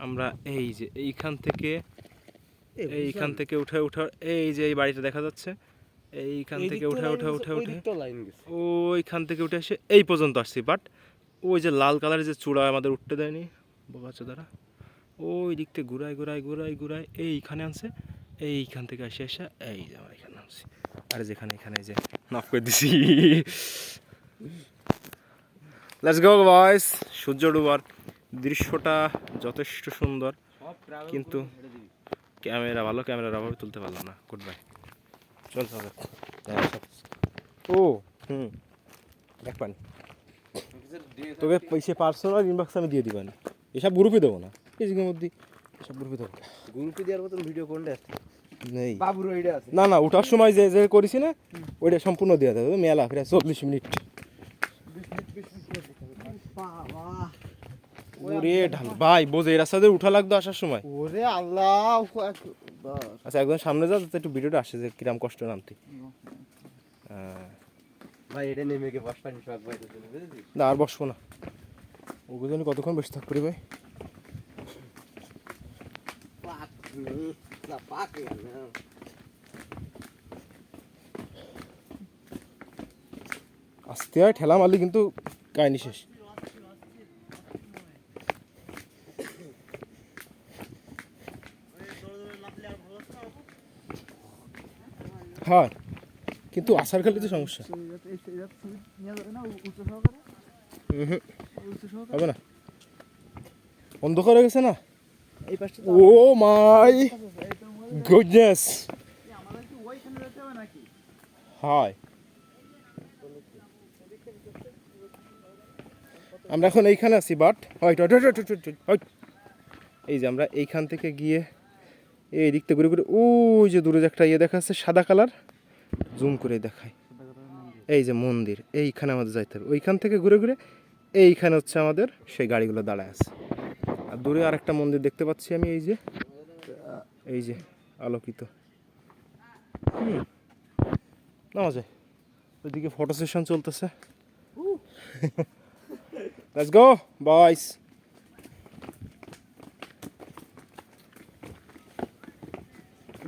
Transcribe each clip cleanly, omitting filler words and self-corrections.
আমরা এই যে এইখান থেকে উঠে এই যে এই বাড়িটা দেখা যাচ্ছে, এইখান থেকে উঠে ওইখান থেকে উঠে এসে এই পর্যন্ত আসছি। বাট ওই যে লাল কালারের যে চূড়া আমাদের উঠতে দেয়নি বোকাচ্ছে দ্বারা, ওই দিক থেকে ঘুরাই এইখানে আনছে। এইখান থেকে এসে এই যে আমার এখানে আনছি। আর যেখানে এখানে যে নক করে দিছি। লেটস গো বয়েস। সূর্য ডুবার দৃশ্যটা যথেষ্ট সুন্দর, কিন্তু ক্যামেরার অভাবে তুলতে পারলাম না। গুড বাই, চলতে হবে। ও দেখ পানি তোকে পয়সা পার্সোনাল ইনবক্স আমি দিয়ে দিবেন, এসব গ্রুপে দেবো না, ফেসবুকের মধ্যে এসব গ্রুপে দেবো। গ্রুপে দেওয়ার মতন ভিডিও কোনটা আছে? নেই বাবুর ওইটা আছে না, ওঠার সময় যে করেছি না ওইটা সম্পূর্ণ দেওয়া যাবে। মেলা প্রায় 40 মিনিট। ওরে ঢাল ভাই, বোঝে এই রাস্তা দিয়ে উঠা লাগতো আসার সময়। ওরে আল্লাহ। আচ্ছা একদম সামনে যাও যাতে একটু ভিডিওটা আসে যে কিরম কষ্ট নামতে। ভাই এটা নেমে গিয়ে বস পানি শখ ভাই না আর বসবো না, ওগুলো জানি কতক্ষণ বসে থাকতে পারি ভাই। আস্তে হয় ঠেলা মারলি কিন্তু কাহিনি শেষ। হ্যাঁ কিন্তু আসার খেলে তো সমস্যা হবে না, অন্ধকার হয়ে গেছে না। ও মাই গুডনেস। হয় আমরা এখন এইখানে আছি, বাট এই যে আমরা এইখান থেকে গিয়ে এই দিক থেকে ঘুরে ওই যে দূরে একটা ইয়ে দেখা যাচ্ছে সাদা কালার, জুম করে দেখায়। এই যে মন্দির, এইখানে আমাদের যাইতে হবে। ওইখান থেকে ঘুরে এইখানে হচ্ছে আমাদের সেই গাড়িগুলো দাঁড়ায় আছে। আর দূরে আর একটা মন্দির দেখতে পাচ্ছি আমি, এই যে আলোকিত। নামা যায়, ওইদিকে ফটো সেশন চলতেছে। লেটস গো বয়েস।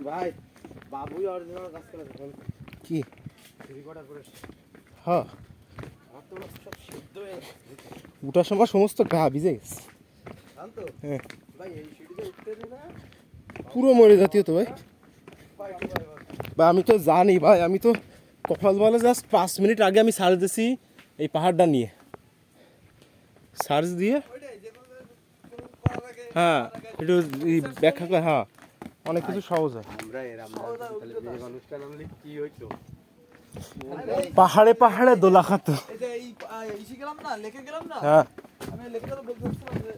ভাই বাবুই অরিজিনাল কাজ করে কি রেকর্ডার করে। হ্যাঁ আর তো সব সিদ্ধ হয়ে উঠার সময় সমস্ত গা ভিজে গেছে। জানতো হ্যাঁ ভাই এই সিঁড়িতে উঠতে দিই না পুরো মরে জাতীয় তো ভাই। ভাই আমি তো জানি ভাই, আমি তো কপাল বলে জাস্ট 5 মিনিট আগে আমি সার্চ দিছি এই পাহাড়টা নিয়ে, সার্চ দিয়ে হ্যাঁ একটু ব্যাখ্যা করে। হ্যাঁ অনেক কিছু সহজ হয়। আমরা এরকম অনুষ্ঠান আমলে কি হইতো, পাহাড়ে পাহাড়ে দোলা খাতো। এই যে এই ইসি গেলাম না, লেকে গেলাম না। হ্যাঁ আমি লেকে গেলাম বলছিলাম যে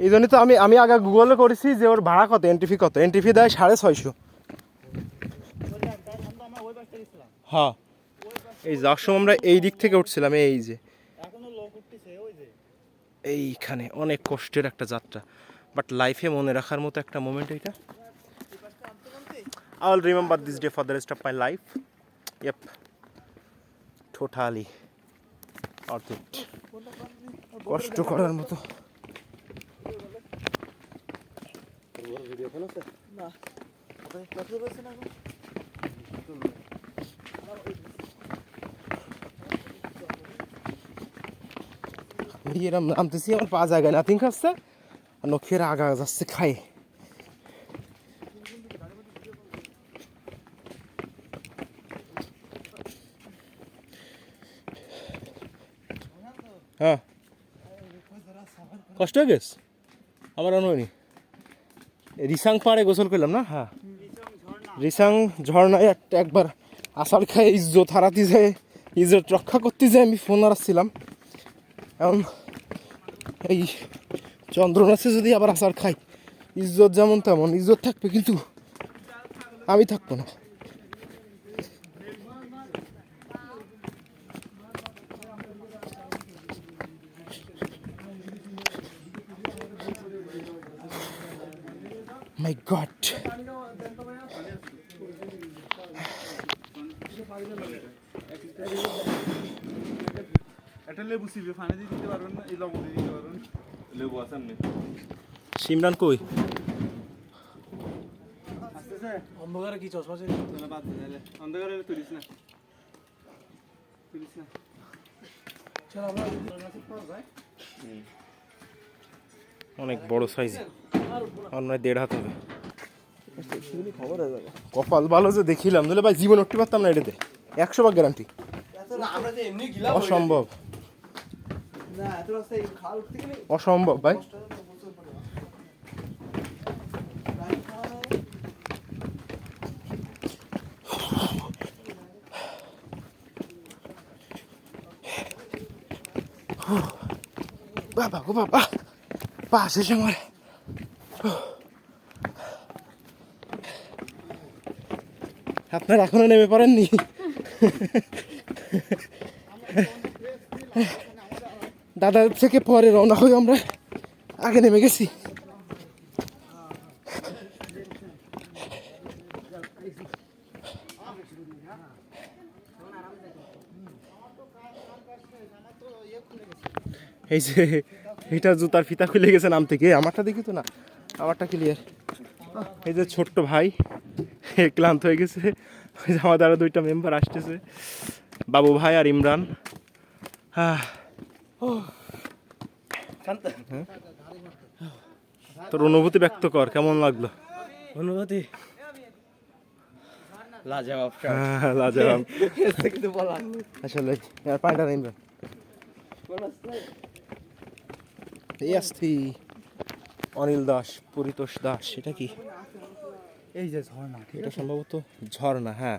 এই জন্যই তো আমি আগে গুগলে করেছি যে ওর ভাড়া কত, এন্ট্রি ফি কত। এন্ট্রি ফি দেয় 650। হ্যাঁ এই যাওয়ার সময় আমরা এই দিক থেকে উঠছিলাম, এই যে এইখানে অনেক কষ্টের একটা যাত্রা, বাট লাইফে মনে রাখার মতো একটা মোমেন্ট এটা। I will remember this day for the rest of my life. Yep, totally worth it. কষ্ট করার মতো। ভিডিও ফোন আছে না আপনি কত বলছেন এখন? এরম নামতেছি, আমার পা জায়গায় নাথিং খাচ্ছে আর নখের আগা যাচ্ছে খাই। হ্যাঁ কষ্ট হয়ে গেছে আমার হয়নি। রিসাং পাড়ে গোসল করলাম না। হ্যাঁ রিসাং ঝর্ণায় একবার আসার খায় ইজ্জত হারাতে যায়, ইজ্জত রক্ষা করতে যায় আমি ফোন হারাচ্ছিলাম। এখন এই চন্দ্রনাথে যদি আবার আসার খাই, ইজ্জত যেমন তেমন ইজ্জত থাকবে, কিন্তু আমি থাকবো না। My God. একটা লেবু সিবে ফানে দিয়ে দিতে পারবেন না, এই লবণ দিয়ে দিতে পারবেন। লেবু আছেন না? সিমরান কই? আসতেছে? অন্ধকারে কি চশমা ছিল? না, বাদ দে তাহলে। অন্ধকারে তুলিস না। তুলিস না। চল আমরা অনেক বড় সাইজ, অন্য 1.5 হাত হবে। খবর হয়ে যাবে। কপাল ভালো যে দেখিলাম, নাহলে ভাই জীবন উঠতে পারতাম না এটাতে। 100% গ্যারান্টি। না, আমরা যে এমনি গিলাম অসম্ভব, না, এত রাস্তায় খাল উঠতে গেলে অসম্ভব ভাই। বাবা গো বাবা, পা শেষ আমার। আপনারা এখনো নেমে পারেননি? দাদার থেকে পরে রওনা হয়ে আমরা আগে নেমে গেছি। এই যে এটা জুতার ফিতা খুলে গেছে নাম থেকে, আমারটা দেখি তো না, আমারটা ক্লিয়ার। এই যে ছোট্ট ভাই ক্লান্ত হয়ে গেছে, ওই যে আমাদের আরো 2টা মেম্বার আসতেছে, বাবু ভাই আর ইমরান। তোর অনুভূতি ব্যক্ত কর, কেমন লাগলো? অনুভূতি লাজবাব। লাজবাব কিন্তু বলা আসলে। আর পাল্টা না ইমরান, এই আসছি অনিল দাস, পরিতোষ দাস। এটা কি? এই যে ঝর্ণা, এটা সম্ভবত ঝর্ণা। হ্যাঁ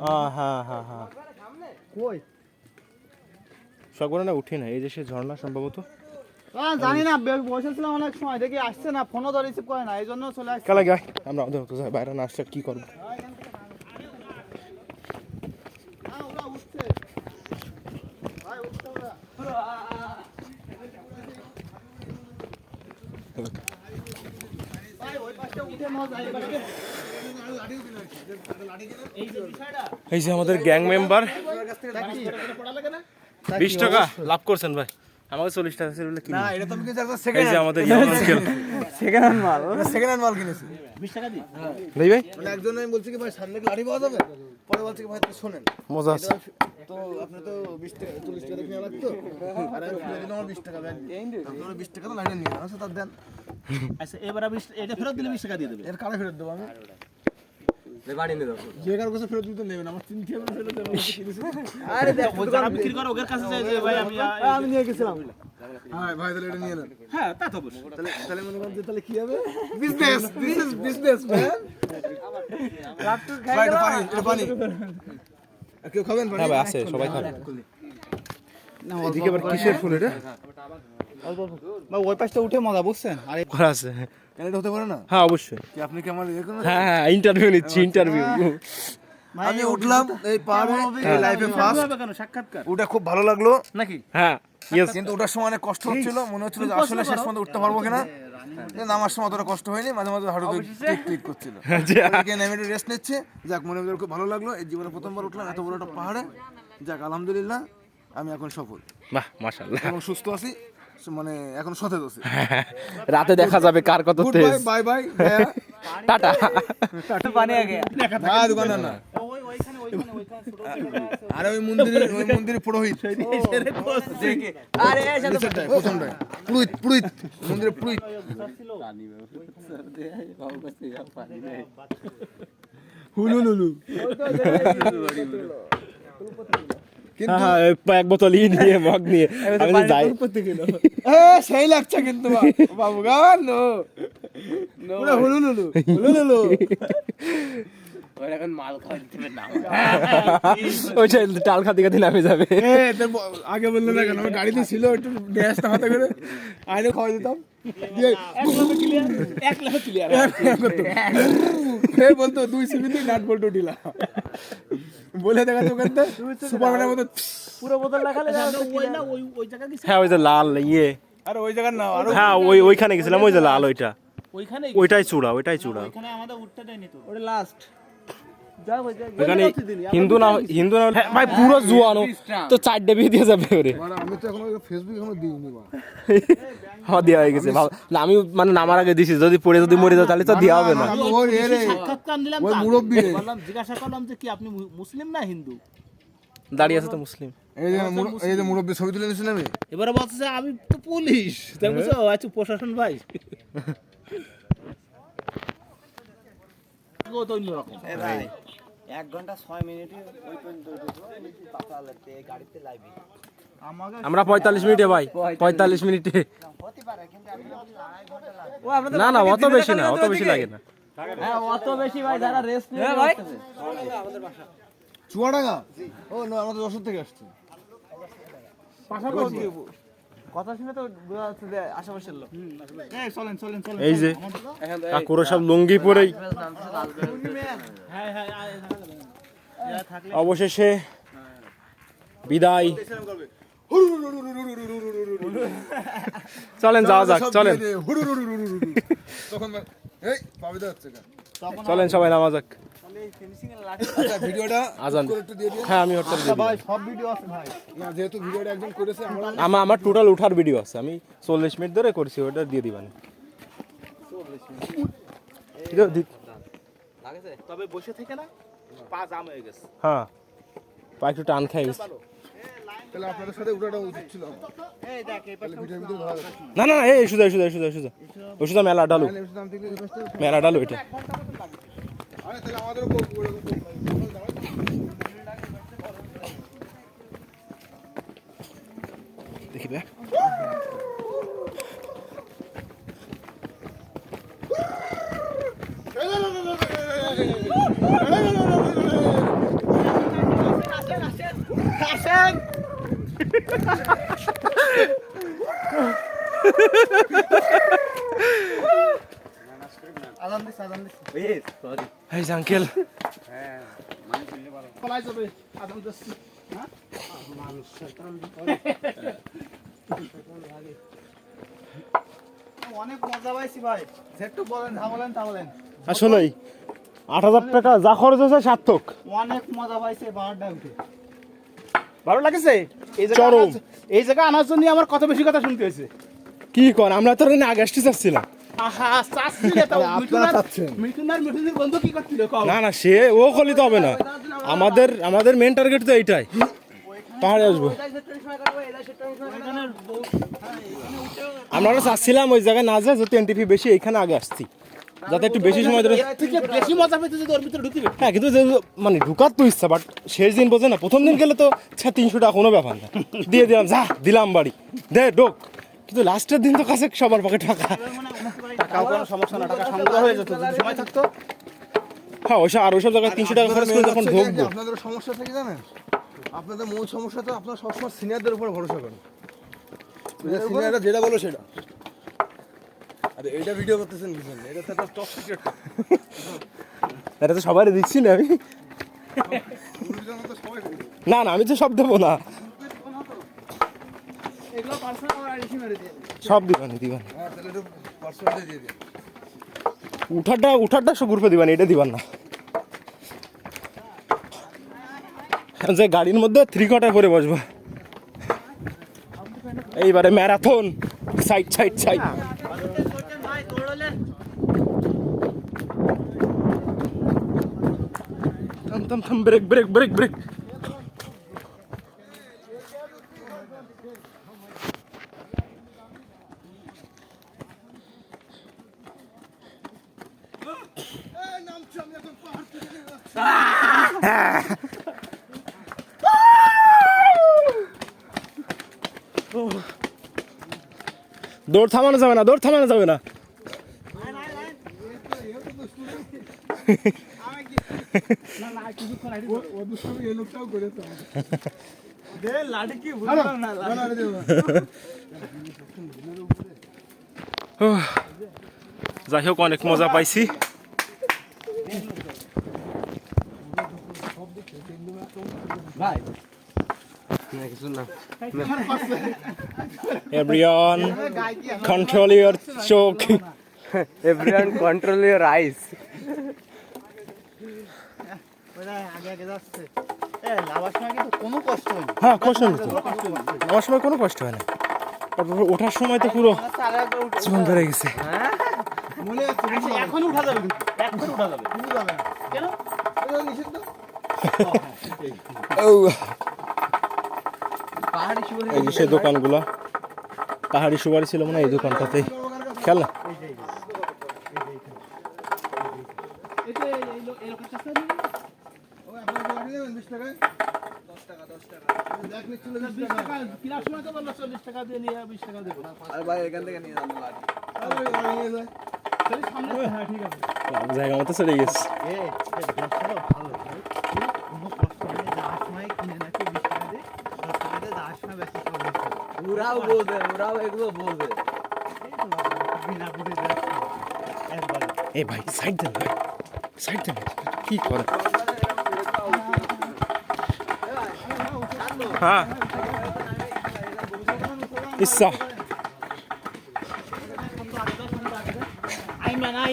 হ্যাঁ হ্যাঁ হ্যাঁ, কই? সব করে না উঠে না, এই যে সে ঝর্ণা সম্ভবত। জানি না, বসেছিলাম অনেক সময়, দেখি আসছে না, ফোনও তো রিসিভ করে না, এই জন্য চলে আসছে। কালা গাই আমরা আমাদের মতো যাই, বাইরে না আসলে কি করবো? এই যে আমাদের গ্যাং মেম্বার 20 টাকা লাভ করছেন ভাই, আমাকে 40 টাকা ছিল কিনে। না, এটা তো আমি কিনেছি একদম এই যে আমাদের ইয়ামান স্কেল সেকেন্ড হ্যান্ড মাল। সেকেন্ড হ্যান্ড মাল কিনেছি। 20 টাকা দি। ভাই ভাই মানে একজন আমি বলছি কি ভাই সামনে কি লাঠি পাওয়া যাবে, পরে বলছি কি ভাই তুমি শোনেন, মজা আছে। তো আপনি তো 20 টাকা 40 টাকা কিনে লাগতো, আর আমি কিনে দিলাম আমার 20 টাকা ব্যাগ। আপনারা 20 টাকা তো লাইনে নিয়ে আসে, তার দেন। আচ্ছা এবার এটা ফেরত দিলে 20 টাকা দিয়ে দেবে। এর কারে ফেরত দেবো আমি? বাড়ি নিয়ে যাবো। যে কার কাছে ফেরত দিতে নেবেন, আমার 3 টাকা ফেরত দেবো। আরে দেখো যারা বিক্রি করে ওদের কাছে যাই যে ভাই আমি নিয়ে গেছিলাম। হ্যাঁ ভাই, তাহলে এটা নিয়ে নেন। হ্যাঁ তা তো অবশ্যই। তাহলে তাহলে মনে করেন যে তাহলে কি হবে? Business, this is businessman. Laptop খাই এটা পানি, এটা পানি। কেউ খাবেন পানি? হ্যাঁ ভাই আছে, সবাই খাবে। এদিকে আবার কিসের ফুল এটা? ভাই ওই পাশটা উঠে মজা, বুঝছেন? আরে করা আছে। এটা হতে পারে না? হ্যাঁ অবশ্যই। কি আপনি কি আমার এরকম? হ্যাঁ হ্যাঁ, ইন্টারভিউ নিচ্ছি, ইন্টারভিউ। আমি উঠলাম এই পাহাড়ে, এই লাইফে ফার্স্ট। কেন সাক্ষাৎকার ওটা খুব ভালো লাগলো, নাকি? হ্যাঁ ইয়েস। কিন্তু ওটার সময় অনেক কষ্ট হচ্ছিল, মনে হচ্ছিল যে আসলে শেষ পর্যন্ত উঠতে পারবো কিনা। কিন্তু নামার সময় অতটা কষ্ট হয়নি, মাঝে মাঝে হাঁটুতে টিক টিক করছিল। ওদিকে নেমে একটু রেস্ট নিচ্ছে, যাক মনে ভিতরে খুব ভালো লাগলো। এই জীবনে প্রথমবার উঠলাম এত বড় একটা পাহাড়ে, যাক আলহামদুলিল্লাহ আমি এখন সফল বাহ মাশাআল্লাহ। এবং সুস্থ আছি, মানে এখন সতেজ আছি। রাতে দেখা যাবে কার কত গুড তেজ। Bye, bye bye, tata. পানি আগে না দোকানদার না, ওইখানে ছোট আরে ওই মন্দিরের পুরোহিত। আরে নিচেরটায়, প্রথমটায় পুরোহিত, পুরোহিত মন্দিরের পুরোহিত। হুলুলুলু। কিন্তু হ্যাঁ এক বোতল নিয়ে মগ নিয়ে আমি তো যাই। সেই লাগছে কিন্তু বাবু গান পুরো হুলুলুলু, হুলুলুলু। এখন মাল খাওয়াতে দেবে না। ওইটা টাল খাতে খাতে নামে যাবে। আগে বললো না কেন, আমার গাড়িতে ছিল একটু গ্যাসটা হাতে করে আইনে খাওয়া দিতাম। বলতো 2 সিমিতে নাট বল্টু ঢিলা বলে দেখা দোকানটা সুপারম্যানের মতো পুরো বোতল লাগালে ওই না ওই জায়গা কি? হ্যাঁ ওই যে লাল ইয়ে, আর ওই জায়গার না আরো হ্যাঁ ওইখানে গেছিলাম, ওই যে লাল ওইটা, ওইখানে ওইটাই চূড়া, ওইটাই চূড়া। ওইখানে আমাদের উঠতে দেয়নি তো। ওটা লাস্ট এখানে হিন্দু না হ্যাঁ, ভাই পুরো জুয়ানো তো 4টে বিয়ে দিয়ে যাবে ওরে। মানে আমি তো এখনো ফেসবুক এখনো দিইনি বা হ্যাঁ দেওয়া হয়ে গেছে ভালো না, আমি মানে নামার আগে দিছি, যদি পড়ে যদি মরে যাও তাহলে তো দেওয়া হবে না। ওই এরে সাক্ষাৎকার নিলাম ওই তো। মুরব্বি রে। বললাম, জিজ্ঞাসা করলাম যে কি আপনি মুসলিম না হিন্দু? দাঁড়িয়ে আছে তো মুসলিম। এই যে মুরব্বি ছবি তুলে নিয়েছেন আমি এবারে বলছে যে আমি তো পুলিশ, তাই বুঝছো? আচ্ছা প্রশাসন ভাই ও তো অন্যরকম। ভাই 1 ঘন্টা 6 মিনিটে ওই পর্যন্ত পাতালাতে গাড়িতে লাইবি আমাকে আমরা 45 মিনিটে ভাই, 45 মিনিটে। হতে পারে কিন্তু আমি 2.5 ঘন্টা লাগবে। ও আপনাদের না না অত বেশি না, অত বেশি লাগে না। হ্যাঁ অত বেশি ভাই, যারা রেস্ট নিয়ে ভাই চুয়াডাঙ্গা। ও না, আমাদের যশোর থেকে আসছে। কথা শুনে তো বোঝা যাচ্ছে যে আশেপাশের লোক। এই চলেন চলেন চলেন। এই যে কাকুরা সব লুঙ্গি পরেই হ্যাঁ হ্যাঁ অবশেষে বিদায়। চলেন যাওয়া যাক, চলেন তখন এই পাবিদা হচ্ছে না। চলেন সবাই নামা যাক। আচ্ছা ভিডিওটা আজান। একটু দিয়ে দিন। হ্যাঁ আমি হোটেল ভাই সব ভিডিও আছে ভাই, না যেহেতু ভিডিওটা একজন করেছে আমরা আমার টোটাল উঠার ভিডিও আছে, আমি 40 মিনিট ধরে করছি, ওটা দিয়ে দিবানি। তবে বসে থেকে না পা জাম হয়ে গেছে। হ্যাঁ পা একটু টান খাই গেছে। তাহলে আপনাদের সাথে উঠাটা উচিত ছিল। এই দেখ এই তাহলে ভিডিওর ভিতরে ধরা যাবে। না না এই সুজা সুজা সুজা সুজা ওষুধ মেলা ডালু, আমি নাম থেকে এই পাশে। মেলা ডালু এটা। আরে তাহলে আমাদেরও দেখি বে আজান দিস আজান দিস। এই সরি এই যে আঙ্কেল পলাই যাবে আজান দিস। হ্যাঁ অনেক মজা পাইছি ভাই, যেটু বলেন যা বলেন তা বলেন। আসলেই 8,000 টাকা যা খরচ হয়েছে সার্থক। অনেক মজা পাইছে বারোটা উঠে। ভালো লাগছে এই জায়গা চরম। এই জায়গা আনার জন্য আমার কত বেশি কথা শুনতে হয়েছে। কি কর, আমরা তো আগে আসতে চাচ্ছিলাম। আহা চাচ্ছিলে তো মিঠুনার বন্ধু কি করছিল কও? না না সে ও করলে তো হবে না, আমাদের মেন টার্গেট তো এইটাই, পাহাড়ে আসবো। আমরা চাচ্ছিলাম ওই জায়গায় না যায়, যত এনটিপি বেশি এইখানে আগে আসছি, যাতে একটু বেশি সময় ধরে। তুই যে বেশি মজা পেতে যদি ওর ভিতরে ঢুকিবে। হ্যাঁ কিন্তু মানে ঢুকার তো ইচ্ছা, বাট শেষ দিন বোঝে না। প্রথম দিন গেলে তো 300 টাকা কোনো ব্যাপার না, দিয়ে দিলাম যা দিলাম বাড়ি দে ডোক। কিন্তু লাস্টের দিন তো কাছে সবার পকেট টাকা। টাকাও কোনো সমস্যা না, টাকা সংগ্রহ হয়ে যেত যদি সময় থাকতো। হ্যাঁ ওইসব আর ওইসব জায়গায় 300 টাকা খরচ করে যখন ঢুকবো। আপনাদের সমস্যা থেকে জানেন, আপনাদের মূল সমস্যা তো আপনারা সবসময় সিনিয়রদের উপর ভরসা করেন। সিনিয়ররা যেটা বলো সেটা। আরে এইটা ভিডিও করতেছেন বুঝলেন, এটা তো একটা টপ সিক্রেট। এটা তো সবারই দিচ্ছি না আমি। না না আমি তো সব দেবো না, এগুলো পার্সোনাল আর আইডি মেরে দিয়ে। সব দিবানি দিবানি। হ্যাঁ তাহলে একটু পার্সোনালি দিয়ে দিন। উঠারটা সব গ্রুপে দিবানি, এটা দিবান না। যে গাড়ির মধ্যে 3 কোয়ার্টার করে বসবো এইবারে ম্যারাথন সাইড সাইড সাইড। থাম থাম থাম, ব্রেক ব্রেক ব্রেক ব্রেক। দৌড় থামানো যাবে না, দৌড় থামানো যাবে না। যাই হোক অনেক মজা পাইছি। ভাই না কিছু না। Everyone, control your choke. Everyone control your eyes. আগে আগে যাচ্ছে নামার সময় কিন্তু কোনো কষ্ট হয়নি হ্যাঁ কষ্ট হলো তো আমার সময় কোনো কষ্ট হয় না তারপর ওঠার সময় তো পুরো জীবন ধরে গেছে মনে আছে এখন উঠা যাবে কিন্তু এখন উঠা যাবে তুমি যাবে না কেন এটা নিষিদ্ধ পাহাড়ি শুয়ে এই যে সে দোকানগুলো পাহাড়ি সুপারি ছিল মনে হয় এই দোকানটাতেই খেয়াল না এটা এই লোকের কাছে ওই আপনারা লাগিয়ে দেবেন 20 টাকায় 10 টাকা দেখ নিচ্ছিল 20 টাকা কিনার সময় তো বললো 40 টাকা দিয়ে নিয়ে 20 টাকা দেবো আর ভাই এখান থেকে নিয়ে যাবো লাগে আরে নিয়ে যায় সামনে হ্যাঁ ঠিক আছে জায়গা মতো চলে গেছে ব্যবসাটা ভালো ভাই কোনো কষ্ট নেই যাওয়ার সময় কিনে নাকি 20 টাকা দিয়ে 10 টাকা দিয়ে যাওয়ার সময় বেশি সব ওরাও বোঝে ওরাও এগুলো বোঝে বিনা বুঝে যাচ্ছে একবারে এই ভাই সাইড দেন ভাই সাইড দেন কি করে হ্যাঁ ইচ্ছা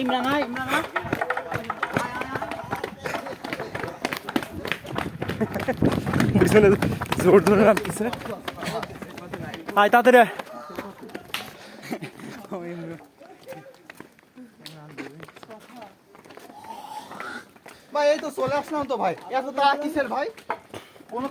ইমরান পিছনে জোর ধরে রাখতেছে আয় তাড়াতাড়ি আয়। ভাই এই তো চলে আসলাম তো ভাই এত তাড়া কিসের ভাই কোনো